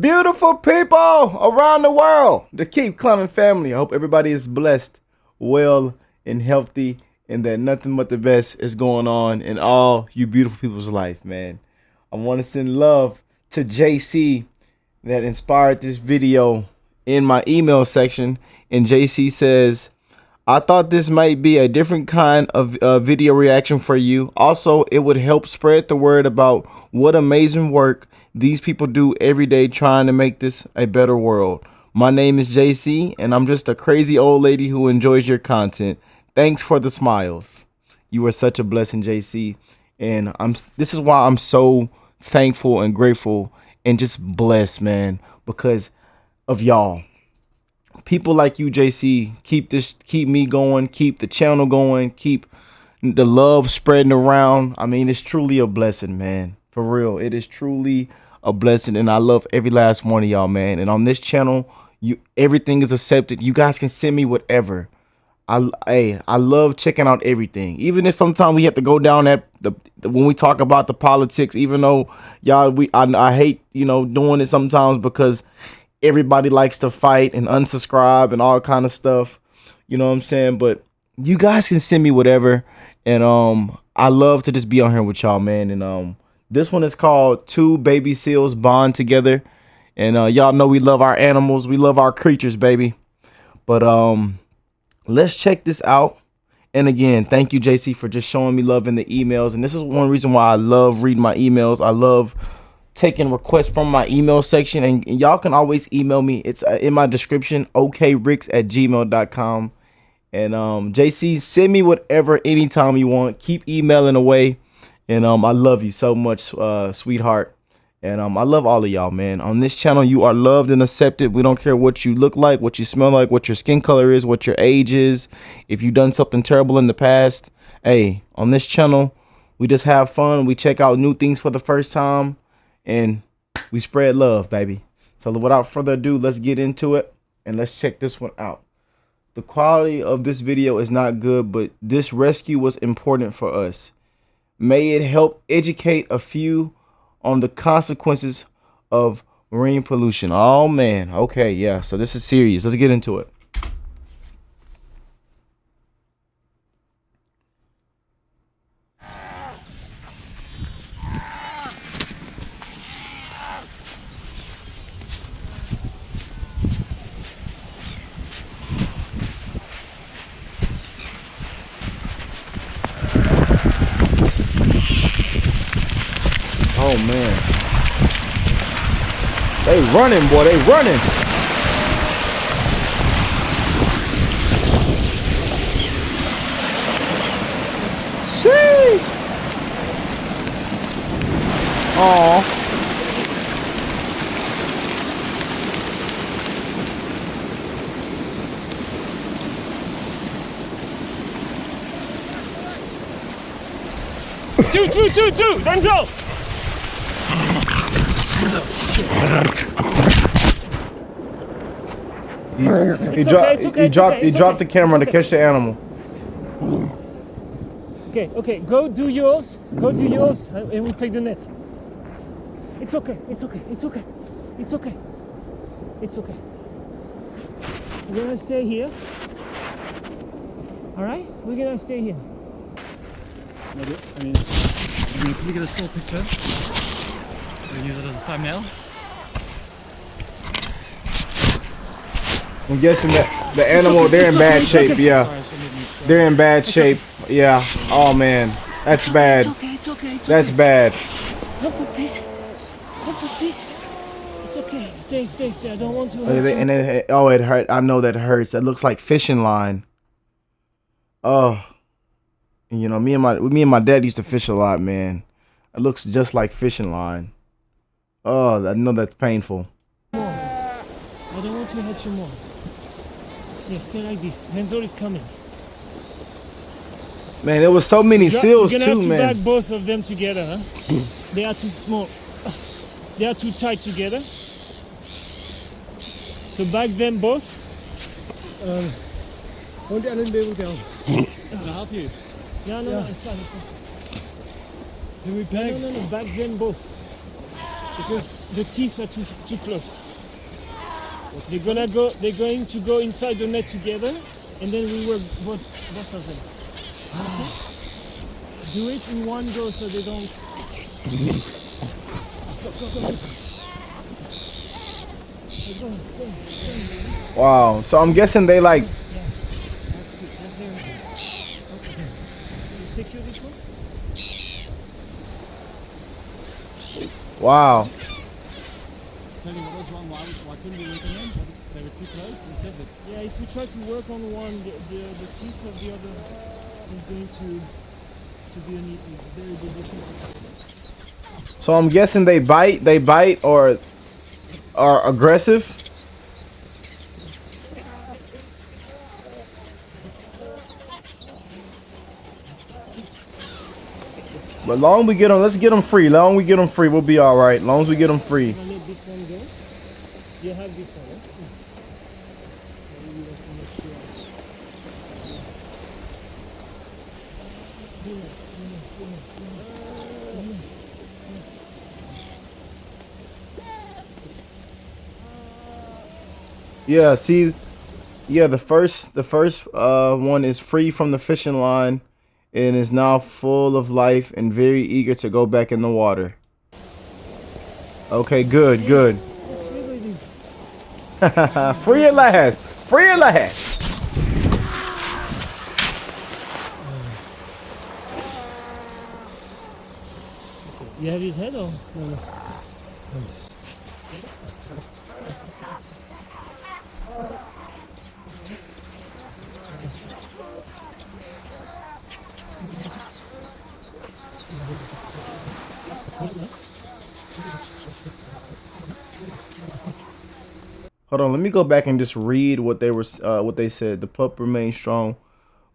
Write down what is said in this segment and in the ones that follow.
Beautiful people around the world, the Keep Climbing family. I hope everybody is blessed, well, and healthy, and that nothing but the best is going on in all you beautiful people's life, man. I want to send love to JC that inspired this video in my email section. And JC says, I thought this might be a different kind of video reaction for you. Also, it would help spread the word about what amazing work these people do every day trying to make this a better world. My name is JC, and I'm just a crazy old lady who enjoys your content. Thanks for the smiles. You are such a blessing, JC. And this is why I'm so thankful and grateful and just blessed, man, because of y'all. People like you, JC, keep me going, keep the channel going, keep the love spreading around. I mean, it's truly a blessing, man. For real, it is truly a blessing, and I love every last one of y'all, man. And on this channel, everything is accepted. You guys can send me whatever. I love checking out everything, even if sometimes we have to go down at when we talk about the politics. Even though y'all, I hate doing it sometimes because everybody likes to fight and unsubscribe and all kind of stuff. You know what I'm saying? But you guys can send me whatever. And I love to just be on here with y'all, man. And this one is called Two Baby Seals Bond Together. And y'all know we love our animals. We love our creatures, baby. But let's check this out. And again, thank you, JC, for just showing me love in the emails. And this is one reason why I love reading my emails. I love taking requests from my email section, and y'all can always email me. It's in my description, OkayRickks@gmail.com. And JC, send me whatever anytime you want. Keep emailing away. And I love you so much, sweetheart. And I love all of y'all, man. On this channel, you are loved and accepted. We don't care what you look like, what you smell like, what your skin color is, what your age is. If you've done something terrible in the past, hey, on this channel, we just have fun. We check out new things for the first time. And we spread love, baby. So without further ado, let's get into it and let's check this one out. The quality of this video is not good, but this rescue was important for us. May it help educate a few on the consequences of marine pollution. Oh man, okay, yeah. So this is serious. Let's get into it. Oh man, they running, boy, they running. Sheesh. Oh. Two, Denzel! He dropped the camera to catch the animal. Okay, go do yours, and we take the net. It's okay. We're gonna stay here. Alright? We're gonna stay here. I mean, I'm going to get a small picture. We'll use it as a thumbnail. I'm guessing that the animal, they're in bad shape, yeah. They're in bad shape, yeah. Oh man, that's bad. It's okay. That's bad. Help please. It's okay. Stay. I don't want to. And then, oh, it hurt. I know that hurts. That looks like fishing line. Oh, you know, me and my dad used to fish a lot, man. It looks just like fishing line. Oh, I know that's painful. I don't want to hurt you more. Yeah, stay like this. Denzel is coming. Man, there was so many seals too, man. You're gonna have to bag both of them together, huh? They are too small. They are too tight together. So bag them both. Won't Ellen be able to help? Can I help you? No, it's fine. Can we bag? No, bag them both. because the teeth are too close. They're going to go inside the net together, and then we work both of them. Okay? Do it in one go so they don't. Go. Wow. So I'm guessing they like. Yeah, that's good. That's very good. Okay. You secure this one? Wow. Tell me what was wrong. Why couldn't we work on them? They were too close. He said that. Yeah, if we try to work on one, the teeth of the other is going to be a very big issue. So I'm guessing they bite or are aggressive. But long we get them, let's get them free. Long we get them free, we'll be all right. Long as we get them free. I'm gonna let this one go. You have this one, right? You have to make sure. Yeah, see, yeah, the first one is free from the fishing line and is now full of life and very eager to go back in the water. Okay, good. Free at last. Free at last. You have his head or no? Hold on, let me go back and just read what they said. The pup remains strong,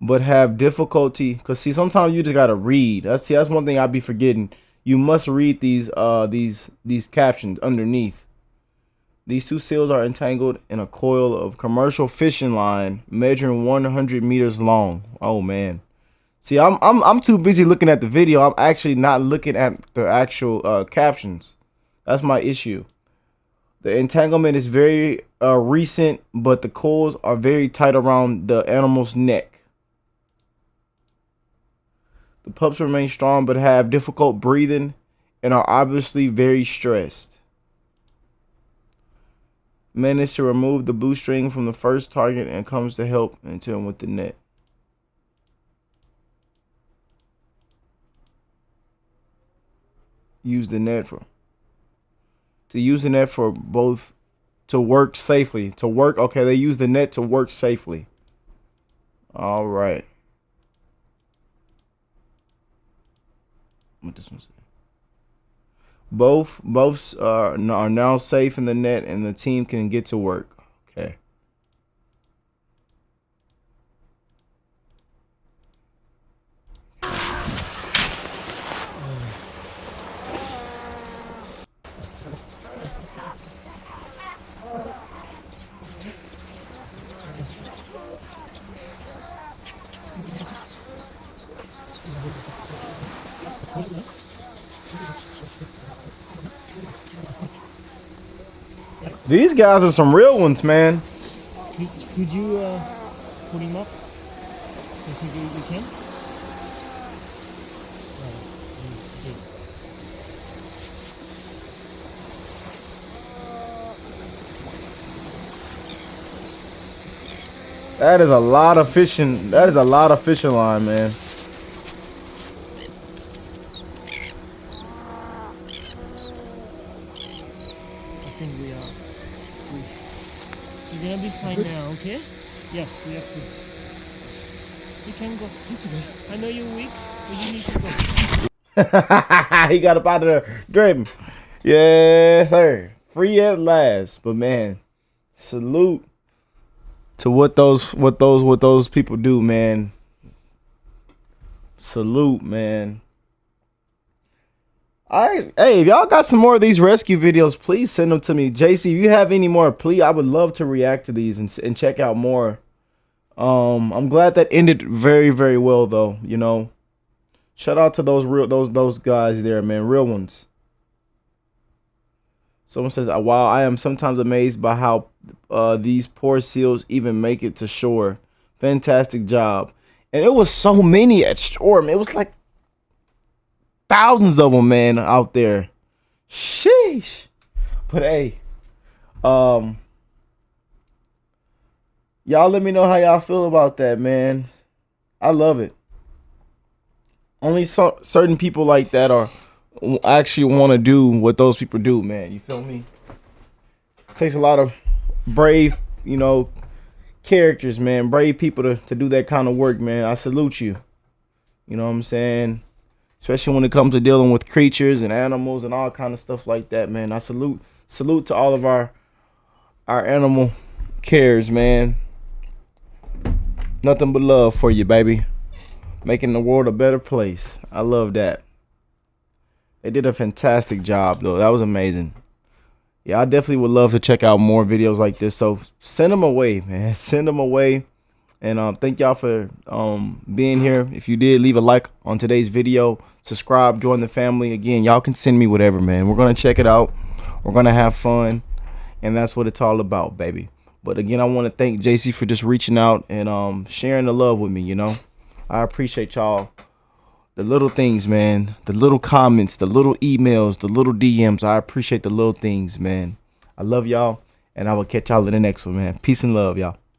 but have difficulty. Cause see, sometimes you just gotta read. That's one thing I'd be forgetting. You must read these captions underneath. These two seals are entangled in a coil of commercial fishing line measuring 100 meters long. Oh man. See, I'm too busy looking at the video. I'm actually not looking at the actual captions. That's my issue. The entanglement is very recent, but the coils are very tight around the animal's neck. The pups remain strong but have difficult breathing and are obviously very stressed. Managed to remove the blue string from the first target and comes to help until with the net. Use the net for both to work safely. To work, okay, they use the net to work safely. All right. What this one say? Both are now safe in the net and the team can get to work. Okay. These guys are some real ones, man. Could you pull him up? I think you can. That is a lot of fishing. That is a lot of fishing line, man. I think we are. You're gonna be fine now, okay? Yes, we have to. You can go. It's okay. I know you're weak, but you need to go. He got up out of there. Driven. Yeah, sir. Free at last. But man, salute to what those people do, man. Salute, man. Alright, hey, if y'all got some more of these rescue videos, please send them to me. JC, if you have any more, please, I would love to react to these and check out more. I'm glad that ended very, very well though, you know. Shout out to those guys there, man, real ones. Someone says, wow, I am sometimes amazed by how these poor seals even make it to shore. Fantastic job. And it was so many at shore, man. It was like thousands of them, man, out there. Sheesh. But hey, y'all let me know how y'all feel about that, man. I love it. Only certain people like that are actually want to do what those people do, man. You feel me? It takes a lot of brave, characters, man. Brave people to do that kind of work, man. I salute you. You know what I'm saying? Especially when it comes to dealing with creatures and animals and all kind of stuff like that, man. I salute to all of our animal cares, man. Nothing but love for you, baby. Making the world a better place. I love that. They did a fantastic job, though. That was amazing. Yeah, I definitely would love to check out more videos like this. So send them away, man. Send them away. And thank y'all for being here. If you did, leave a like on today's video. Subscribe, join the family. Again, y'all can send me whatever, man. We're going to check it out. We're going to have fun. And that's what it's all about, baby. But again, I want to thank JC for just reaching out and sharing the love with me, I appreciate y'all. The little things, man. The little comments, the little emails, the little DMs. I appreciate the little things, man. I love y'all. And I will catch y'all in the next one, man. Peace and love, y'all.